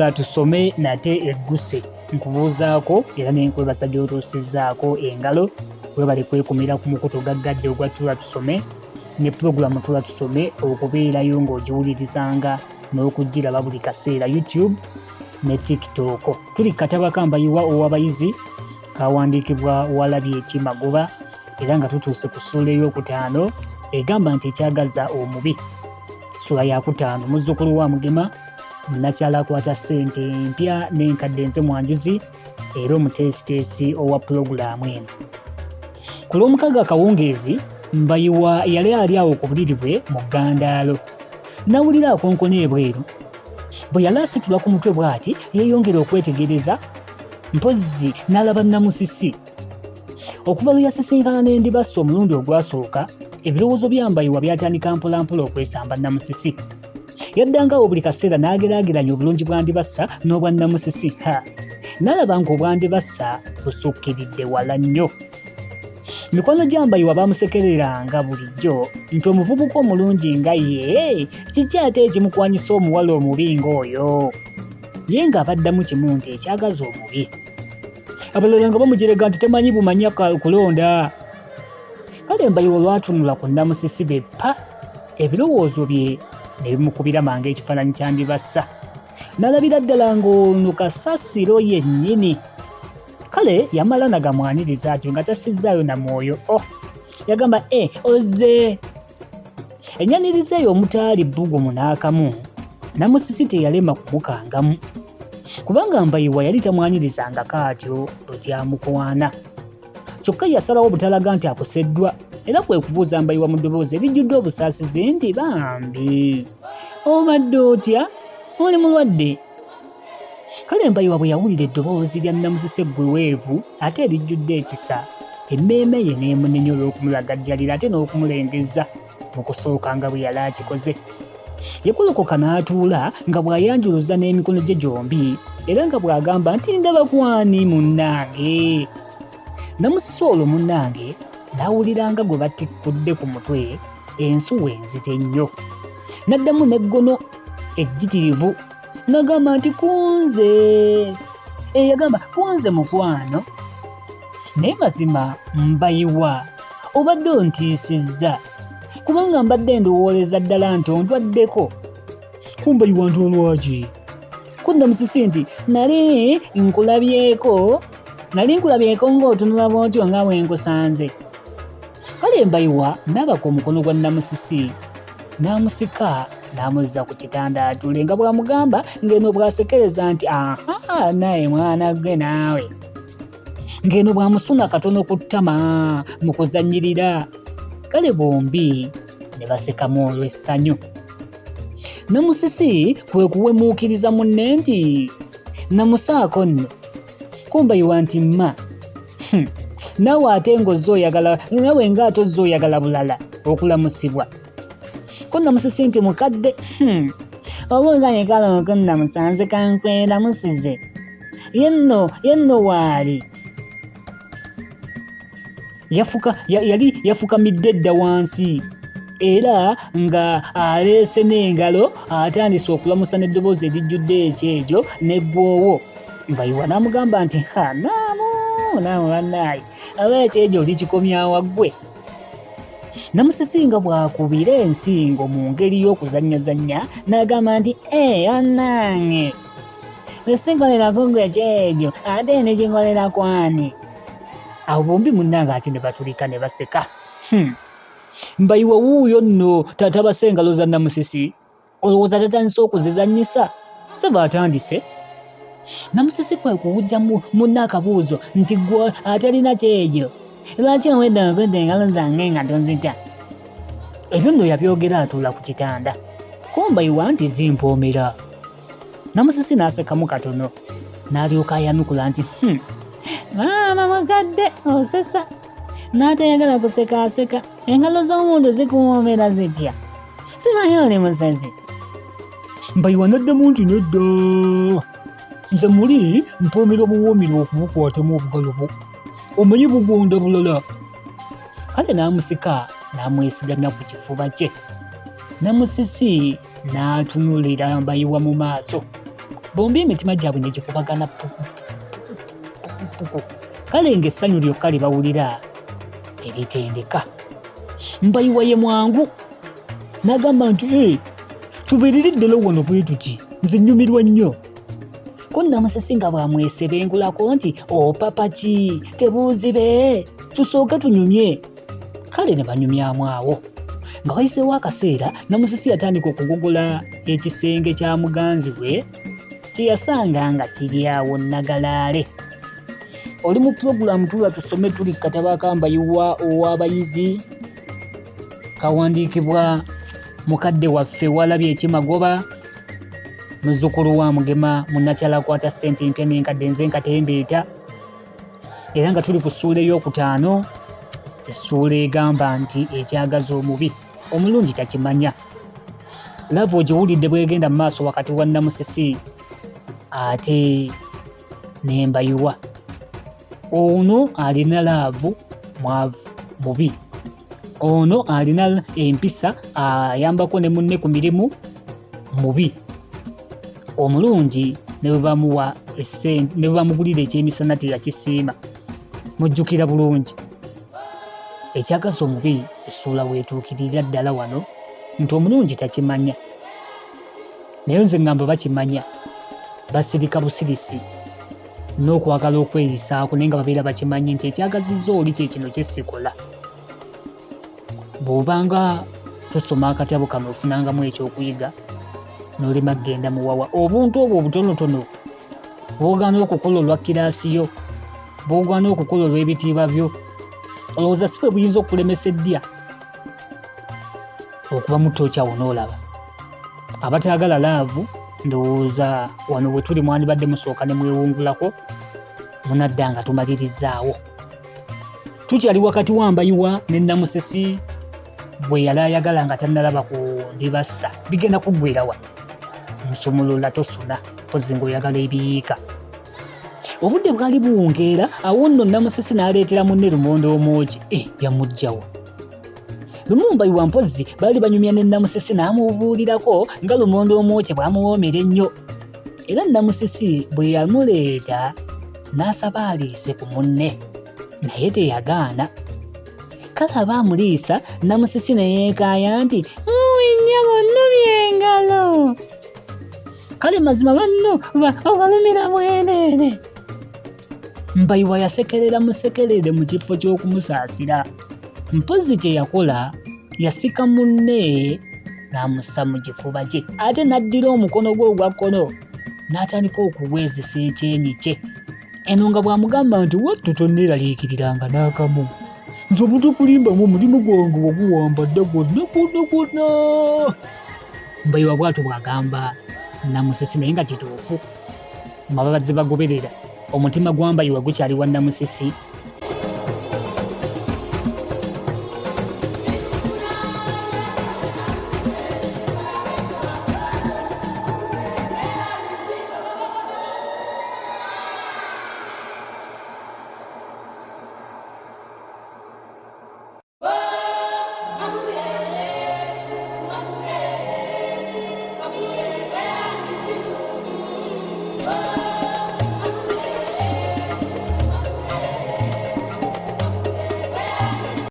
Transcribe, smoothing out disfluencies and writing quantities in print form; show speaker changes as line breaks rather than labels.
Tula tusome nate egguse nkubuuzaako era n'enkwebaza gy'otuusizzaako engalo webale kwekumira ku mukutu gaggadde ogwa Tula tusome ne pulogulaamu Tula tusome okubeerayo ng'ogiwulirizanga n'okugiraba buli kaseera YouTube ne TikTok. Tuli kataba ka Mbayiwa ow'abayizi kawandiikibwa Walabye Ekimagoba era nga tutuuse ku ssuula ey'okutaano egamba nti Ekyagaza omubi. Ssuula ya kutaano, muzzukulu wa Mugema munakyala akwata ssente empya n'enkadde nze mwanjuzi era omuteesiteesi owa pulogulaamu eno. Ku lw'omukaaga Kawungeezi, Mbayiwa yali ali awo ku buliri bwe mu ggandaalo. Nawulira akonkona ebweru. Bwe yali asitula ku mutwe bw'ati yeeyongera okwetegereza, mpozzi n'alaba Namusisi. Okuva lwe yasisinkana n'Endibassa omulundi ogwasooka, ebirowoozo bya Mbayiwa byatandika mpolampola okwesamba Namusisi. Yaddangaawo buli kaseera n'ageraageranya obulungi bwa Ndibassa n'obwa Namusisi. N'alaba ng'obwa Ndibassa busukkiridde wala nnyo. Mikono gya Mbayiwa baamusekereranga bulijjo nti omuvubuka omulungi nga ye kiki ate ekimukwanyisa omuwala omubi ng'oyo. Ye ng'abaddamu kimu nti Ekyagaza omubi. Abalala nga bamujerega nti temanyi bumanya kulonda. Kale Mbayiwa olwatunula ku Namusisi be ppa, ebirowoozo bye ne bimukubira mangu ekifaananyi kya Ndibassa. N'alabira ddala ng'ono kasasiro yennyini. Kale yamala nagamwaniriza atyo nga tasizzaayo na mwoyo. Yagamba ozze. Ennyaniriza eyo omutaali bbugumu n'akamu, Namusisi teyalema kumukangamu. Kubanga Mbayiwa yali tamwanyirizangako atyo lutyamukwana. Kyokka yasalawo butalaga nti akoseddwa era kwe kubuuza Mbayiwa mu ddoboozi erijjudde obusaasizi nti bambi obadde otya? Oli mulwadde? Kale Mbayiwa bwe yawulira eddoboozi lya Namusisi eggweweevu ate erijjudde ekisa, emmeeme ye n'emunenya olw'okumulagajjalira ate n'okumulengeza mu kusooka nga bwe yali akikoze. Yakolokoka n'atuula nga bw'ayanjuluza n'emikono gye gyombi era nga bw'agamba nti ndaba kwani munnange. Namusisi olwo munnange n'awuliranga gwe batikkudde ku mutwe ensuwa enzite ennyo. N'addamu n'eggono ejjitirivu n'agamba nti kunze. Yagamba kunze mukwano. Naye mazima Mbayiwa obadde ontiisizza kubanga mbadde ndowooleza ddala nti ontwaddeko. Ku Mbayiwa ntoolwaki? Ku Namusisi nti nali nkulabyeko ng'otunula bw'otyo nga bwe nkusanze. Kale Mbayiwa n'abaka omukono gwa Namusisi n'amusika n'amuzza ku kitanda atuule nga bw'amugamba ng'eno bw'asekereza nti aha naye mwana gwe naawe. Ng'eno bw'amusuna katono ku ttama mu kuzannyirira. Kale bombi ne basekamu olw'essanyu. Namusisi kwe kuwemuukiriza munne nti namusaako nno. Ku Mbayiwa nti mma naawe ate nawe ng'ate ozze oyagala bulala okulamusibwa. Ko Namusisi nti mukadde oba oganye kalonko namusanze kankwera musize yenno waali. Yali yafukamidde edda wansi era nga aleese n'engalo atandise okulamusa n'eddoboozi erijjudde ekyejo n'eggwoowo. Mbayiwa n'amugamba nti naawe bannaayi aba ekyejo olikikomyawa ggwe. Namusisi nga bw'akubira ensingo mu ngeri y'okuzannyazannya n'agamba nti annange wesinkolerako gwe ekyejo ate ne kinkolera kwani. Awo bombi munnange ate ne batulika ne baseka. Mbayiwa wuuyo nno tatabase engalo za Namusisi, olowooza tatandise okuzizannyisa? Se baatandise. Namusisi kwe kuwujja munne akabuuzo nti gwe ate alina kyejo, lwaki owedde okwedda engalo zange nga tonzita? Ebyo nno yabyogera atuula ku kitanda. Ko Mbayiwa nti zimpoomera. Namusisi n'asekamu katono n'alyoka ayanukula nti maama mukadde osesa n'atayagala kusekaaseka. Engalo z'omuntu zikuwoomera zitya? Simanyi oli musezi. Mbayiwa n'addamu nti nedda, nze muli mpoomera obuwoomera okubukwatamu obugalo bwo, omanyi bugonda bulala. Kale n'amusika n'amwesigamya ku kifuba kye. Namusisi n'atunulira Mbayiwa mu maaso bombi emitima gyabwe ne gikubagana kale ng'essanyu lyokka lye bawulira teritendeka. Mbayiwa ye mwangu n'agamba nti tubeerere ddala wano bwe tuti, nze nnyumirwa nnyo. Ko Namusisi nga bw'amwesebengulako nti papa ki tebuuzibe tusooke tunyumye. Kale ne banyumyamu awo. Nga wayiseewo akaseera Namusisi yatandika okugogola ekisenge kya muganzi we kye yasanga nga kiri awo Nagalaale. Oli mu pulogulaamu Tuula Tusome tuli kataba ka Mbayiwa ow'abayizi kawandiikibwa mukadde waffe Walabye Ekimagoba, muzzukulu wa Mugema, munnakyala akwata ssente empya n'enkadde nze nkatembeeta. Era nga tuli ku ssuula ey'okutaano, essuula egamba nti ekyagaza omubi omulungi takimanya. Laavu ogiwulidde bwegenda mu maaso wakati wa Namusisi ate ne Mbayiwa. Ono alina laavu mwavu mubi, ono alina empisa ayambako ne munne ku mirimu mubi. Omulungi ne bwe bamuwa essente ne bwe bamugulira ekyemisana teyakisiima. Mujjukira bulungi ekyagaza omubi essuula weetuukirira ddala wano nti omulungi takimanya, naye nze ngamba bakimanya, basirika busirisi n'okwagala okwerisaako, naye nga babeera bakimanyi nti ekyagazizza oli kye kino kye sikola. Bw'obanga tosoma akatabo kano ofunangamu ekyokuyiga n'olema genda muwawa. Obuntu obwo obutonotono bw'ogaana okukola olwa kiraasi yo, bw'ogaana okukola olw'ebitiibwa byo, olowooza si bwe buyinza okukulemesa eddya okuba muto okyawo n'olaba. Abataagala laavu ndowooza wano bwe tuli mwandibadde musooka ne mwewungulako, munadda nga tumalirizaawo. Tukyali wakati wa Mbayiwa ne Namusisi bwe yali ayagala nga tannalaba ku ndibassa bigenda kuggwerawa. Nsumulula tosuna kozzi ng'oyagala ebiyiika. Obudde bwali buwungeera, awo nno Namusisi n'aleetera munne lumonde omwogi. Yamuggyawo. Lumu Mbayiwa mpozzi baali banyumya ne Namusisi n'amubuulirako nga lumonde omwogi bw'amuwoomera ennyo. Era Namusisi bwe yamuleeta n'asaba aliise ku munne, naye teyagaana. Kale aba amuliisa, Namusisi ne yeekaaya nti nnyabo nnumye engalo. Kale mazima banno obalumira bwereere. Mbayiwa yasekerera musekerere mu kifo ky'okumusaasira. Mpozzi kye yakola yasika munne n'amussa mu kifuba kye, ate n'addira omukono gwe ogwa kkono n'atandika okubwezesa ekyenyi kye. Eno nga bw'amugamba nti wattu tonneeraliikiriranga n'akamu, nze obutukulimbamu omulimu gwange waguwamba dda gwonna. Mbayiwa bw'atyo bw'agamba Namusisi, naye nga kituufu. Mababazi bagoberera, omutima gwa Mbayiwa gukyali wa Namusisi